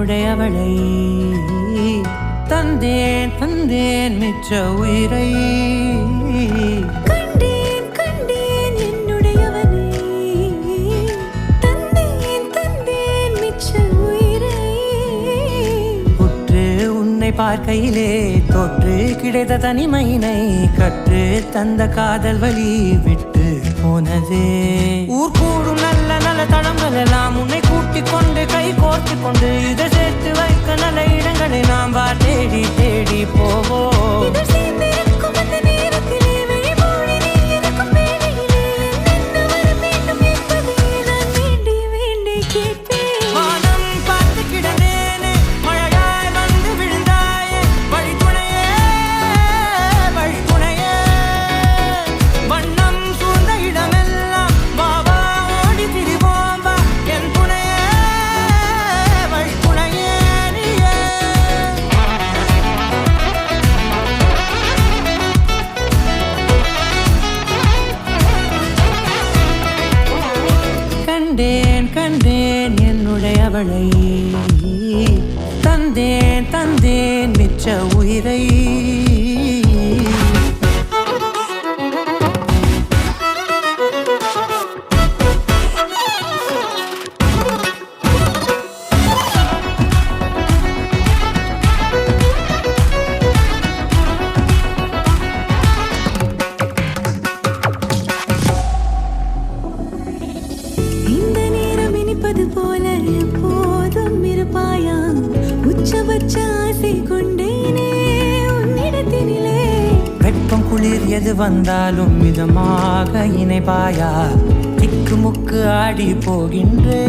என்னுடையவளை தந்தேன் தந்தேன் மிச்ச உயிரை கண்டேன் கண்டேன் என்னுடையவனை தந்தேன் தந்தேன் மிச்ச உயிரை உற்று உன்னை பார்க்கையிலே தொற்று கிடைத்த தனிமையினை கற்று தந்த காதல் வழி விட்டு போனதே ஊர் கூடும் நல்ல நல்ல தடங்கள் எல்லாம் உன்னை கூட்டிக் கொண்டு கை கோர்த்து கொண்டு இதை சேர்த்து வைக்க நல்ல இடங்களை நாம் தேடி தேடி போவோம். இதழ் சேர்ந்திருக்கும் அந்த நேரத்திலே விழிமூடி நீ இருக்கும் வேளையிலே என்னென்ன வர வேண்டும் என்பதை நான் வேண்டி வேண்டி கேட்பேன். வானம் பார்த்து கிடந்தேனே மழையாய் வந்து விழுந்தாயே வழித்துணையே வழித்துணையே வண்ணம் சூழ்ந்த இடமெல்லாம் பாபா ஓடி திரிவோம் வா என் துணையே வழித்துணையே நீயே. கண்டேன் கண்டேன் என்னுடையவளை தந்தேன் தந்தேன் மிச்ச உயிரை இந்த நேரம் இனிப்பது போல எப்போதும் இருப்பாயா உச்சபட்ச ஆசை கொண்டேனே உன்னிடத்தினிலே வெப்பம் குளிர் எது வந்தாலும் மிதமாக இணைப்பாயா திக்கு முக்கு ஆடி போகின்றே